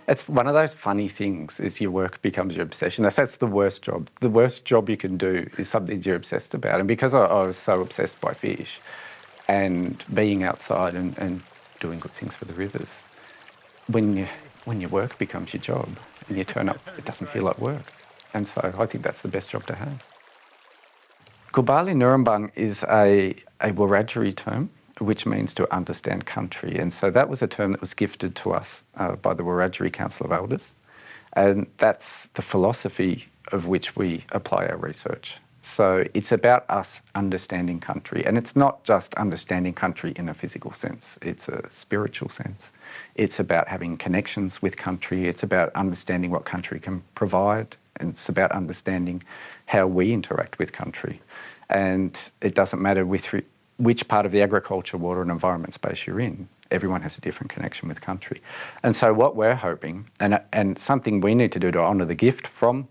It's one of those funny things is your work becomes your obsession. That's the worst job. The worst job you can do is something you're obsessed about. And because I was so obsessed by fish and being outside and doing good things for the rivers, when your work becomes your job and you turn up, it doesn't feel like work. And so I think that's the best job to have. Gulbali Nurrumbung is a Wiradjuri term, which means to understand country. And so that was a term that was gifted to us by the Wiradjuri Council of Elders. And that's the philosophy of which we apply our research. So it's about us understanding country. And it's not just understanding country in a physical sense. It's a spiritual sense. It's about having connections with country. It's about understanding what country can provide. And it's about understanding how we interact with country. And it doesn't matter which part of the agriculture, water and environment space you're in. Everyone has a different connection with country. And so what we're hoping, and something we need to do to honour the gift from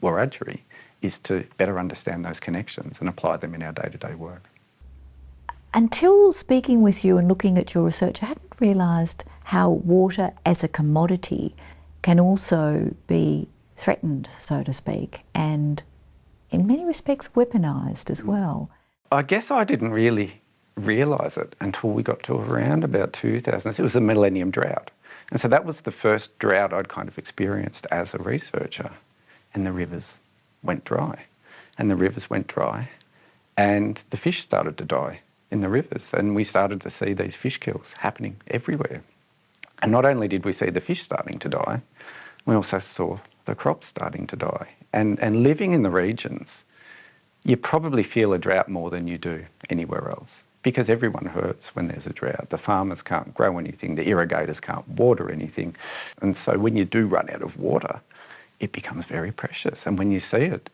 Wiradjuri, is to better understand those connections and apply them in our day-to-day work. Until speaking with you and looking at your research, I hadn't realised how water as a commodity can also be threatened, so to speak, and in many respects weaponised as well. I guess I didn't really realise it until we got to around about 2000. It was a millennium drought. And so that was the first drought I'd kind of experienced as a researcher. And the rivers went dry. And the rivers went dry. And the fish started to die in the rivers. And we started to see these fish kills happening everywhere. And not only did we see the fish starting to die, we also saw the crops starting to die. And living in the regions, you probably feel a drought more than you do anywhere else because everyone hurts when there's a drought. The farmers can't grow anything, the irrigators can't water anything. And so when you do run out of water, it becomes very precious. And when you see it,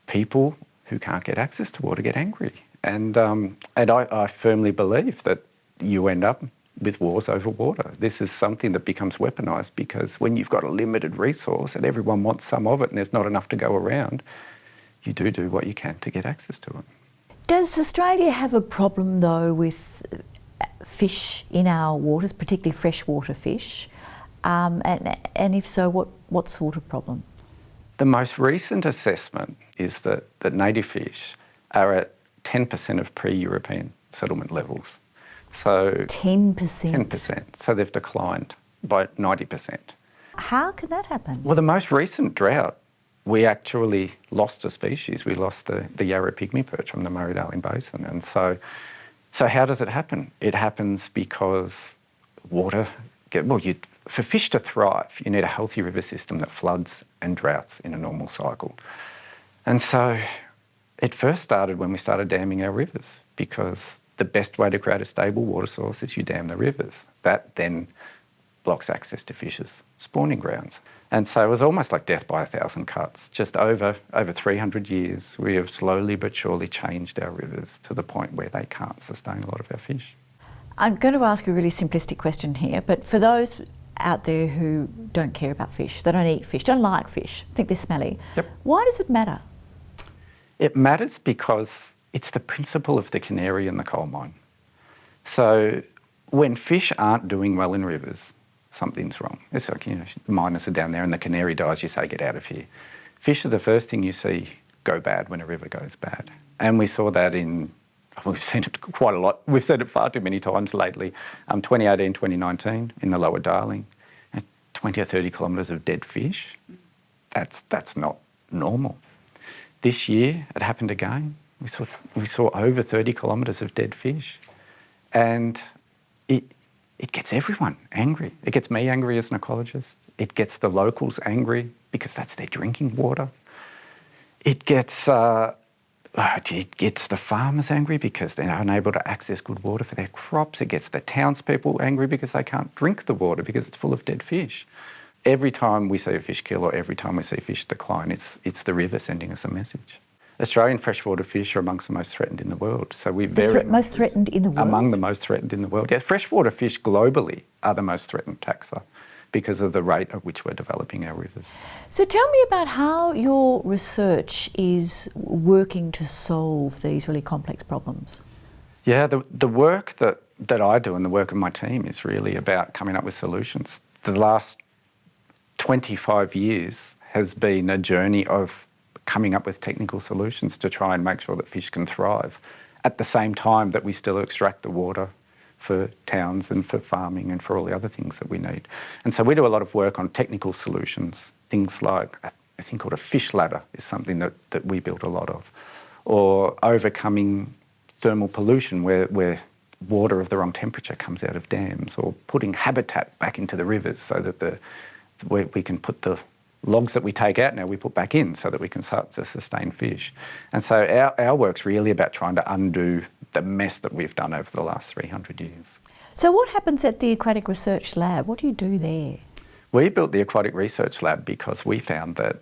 people who can't get access to water get angry. And I firmly believe that you end up with wars over water. This is something that becomes weaponised because when you've got a limited resource and everyone wants some of it and there's not enough to go around, you do what you can to get access to it. Does Australia have a problem though with fish in our waters, particularly freshwater fish? And if so, what sort of problem? The most recent assessment is that native fish are at 10% of pre-European settlement levels. So 10%? 10%. So they've declined by 90%. How can that happen? Well, the most recent drought, we actually lost a species. We lost the Yarra pygmy perch from the Murray-Darling Basin. And so how does it happen? It happens because water, for fish to thrive, you need a healthy river system that floods and droughts in a normal cycle. And so it first started when we started damming our rivers because the best way to create a stable water source is you dam the rivers. That then blocks access to fish's spawning grounds. And so it was almost like death by 1,000 cuts. Just over 300 years, we have slowly but surely changed our rivers to the point where they can't sustain a lot of our fish. I'm going to ask you a really simplistic question here, but for those out there who don't care about fish, they don't eat fish, don't like fish, think they're smelly, Yep. Why does it matter? It matters because it's the principle of the canary in the coal mine. So when fish aren't doing well in rivers, something's wrong. It's like, the miners are down there and the canary dies, you say, get out of here. Fish are the first thing you see go bad when a river goes bad. And we saw that we've seen it quite a lot. We've seen it far too many times lately. 2018, 2019 in the Lower Darling, 20 or 30 kilometres of dead fish. That's not normal. This year, it happened again. We saw over 30 kilometres of dead fish. And it gets everyone angry. It gets me angry as an ecologist. It gets the locals angry because that's their drinking water. It gets the farmers angry because they're unable to access good water for their crops. It gets the townspeople angry because they can't drink the water because it's full of dead fish. Every time we see a fish kill or every time we see fish decline, it's the river sending us a message. Australian freshwater fish are amongst the most threatened in the world. So we're most threatened in the world? Among the most threatened in the world. Yeah, freshwater fish globally are the most threatened taxa because of the rate at which we're developing our rivers. So tell me about how your research is working to solve these really complex problems. Yeah, the work that I do and the work of my team is really about coming up with solutions. The last 25 years has been a journey of coming up with technical solutions to try and make sure that fish can thrive at the same time that we still extract the water for towns and for farming and for all the other things that we need. And so we do a lot of work on technical solutions, things like a thing called a fish ladder is something that we built a lot of, or overcoming thermal pollution where water of the wrong temperature comes out of dams, or putting habitat back into the rivers so that we can put the logs that we take out now, we put back in so that we can start to sustain fish. And so our work's really about trying to undo the mess that we've done over the last 300 years. So what happens at the Aquatic Research Lab? What do you do there? We built the Aquatic Research Lab because we found that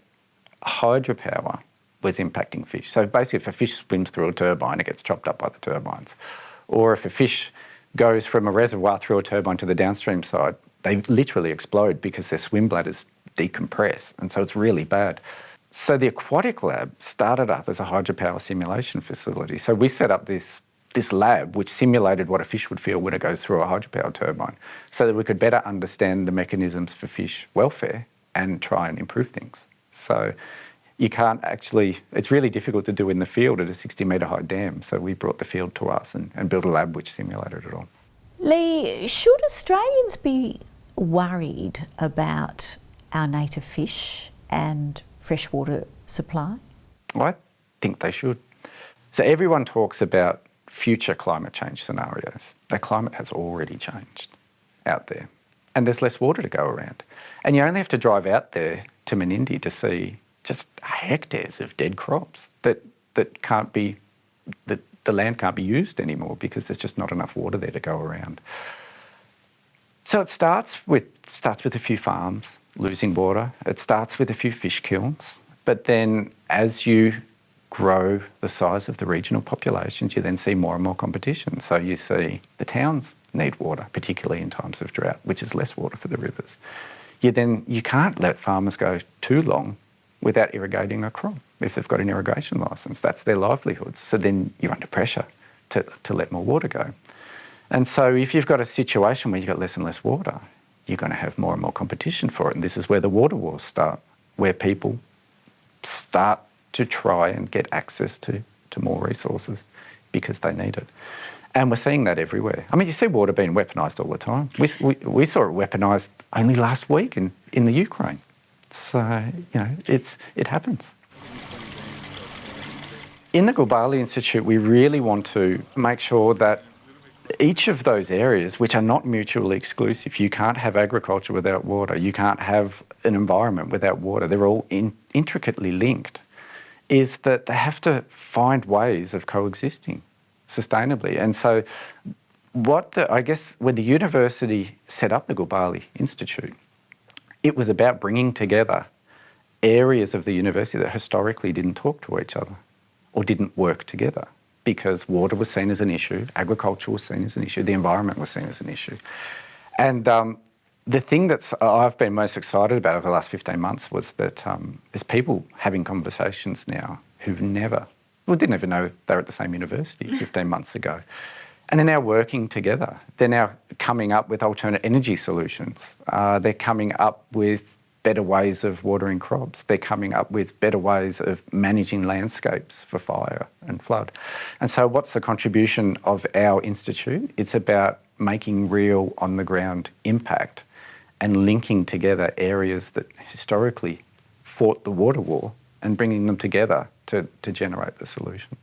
hydropower was impacting fish. So basically if a fish swims through a turbine, it gets chopped up by the turbines. Or if a fish goes from a reservoir through a turbine to the downstream side, they literally explode because their swim bladders decompress, and so it's really bad. So the Aquatic Lab started up as a hydropower simulation facility. So we set up this lab which simulated what a fish would feel when it goes through a hydropower turbine so that we could better understand the mechanisms for fish welfare and try and improve things. So you can't actually, it's really difficult to do in the field at a 60-metre high dam. So we brought the field to us and built a lab which simulated it all. Lee, should Australians be worried about our native fish and freshwater supply? I think they should. So everyone talks about future climate change scenarios. The climate has already changed out there, and there's less water to go around. And you only have to drive out there to Menindee to see just hectares of dead crops that can't be, that the land can't be used anymore because there's just not enough water there to go around. So it starts with a few farms losing water. It starts with a few fish kilns, but then as you grow the size of the regional populations, you then see more and more competition. So you see the towns need water, particularly in times of drought, which is less water for the rivers. You can't let farmers go too long without irrigating a crop if they've got an irrigation licence. That's their livelihoods. So then you're under pressure to let more water go. And so if you've got a situation where you've got less and less water, you're going to have more and more competition for it. And this is where the water wars start, where people start to try and get access to more resources because they need it. And we're seeing that everywhere. I mean, you see water being weaponised all the time. We saw it weaponised only last week in the Ukraine. So, you know, it happens. In the Gulbali Institute, we really want to make sure that each of those areas, which are not mutually exclusive, you can't have agriculture without water, you can't have an environment without water, they're all intricately linked, is that they have to find ways of coexisting sustainably. And so I guess when the university set up the Gulbali Institute, it was about bringing together areas of the university that historically didn't talk to each other or didn't work together, because water was seen as an issue, agriculture was seen as an issue, the environment was seen as an issue. And the thing that I've been most excited about over the last 15 months was that there's people having conversations now who've didn't even know they were at the same university 15 months ago. And they're now working together. They're now coming up with alternate energy solutions. They're coming up with better ways of watering crops. They're coming up with better ways of managing landscapes for fire and flood. And so what's the contribution of our institute? It's about making real on-the-ground impact and linking together areas that historically fought the water war and bringing them together to generate the solution.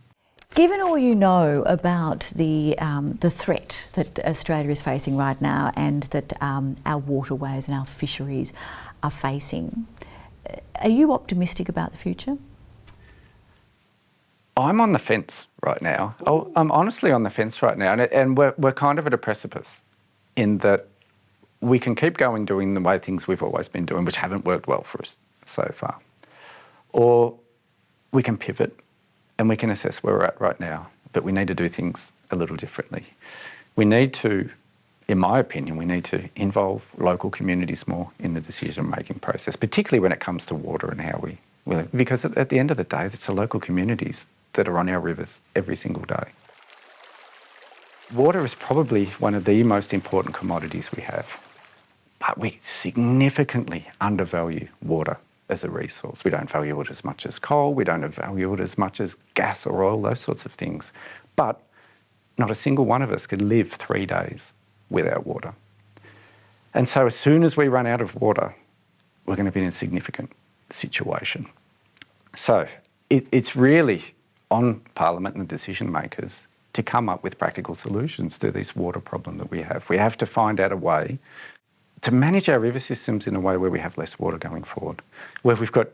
Given all you know about the threat that Australia is facing right now and that our waterways and our fisheries are facing, are you optimistic about the future? I'm on the fence right now. I'm honestly on the fence right now, and we're kind of at a precipice in that we can keep going doing the way things we've always been doing, which haven't worked well for us so far. Or we can pivot and we can assess where we're at right now, but we need to do things a little differently. We need to, in my opinion, we need to involve local communities more in the decision-making process, particularly when it comes to water and how we live. Because at the end of the day, it's the local communities that are on our rivers every single day. Water is probably one of the most important commodities we have. but we significantly undervalue water as a resource. We don't value it as much as coal, we don't value it as much as gas or oil, those sorts of things. But not a single one of us could live 3 days without water. And so as soon as we run out of water, we're going to be in a significant situation. So it's really on Parliament and the decision makers to come up with practical solutions to this water problem that we have. We have to find out a way to manage our river systems in a way where we have less water going forward, where we've got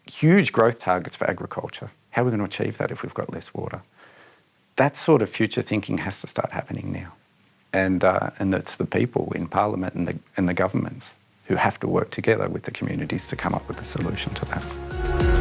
huge growth targets for agriculture. How are we going to achieve that if we've got less water? That sort of future thinking has to start happening now. And it's the people in Parliament and the governments who have to work together with the communities to come up with a solution to that.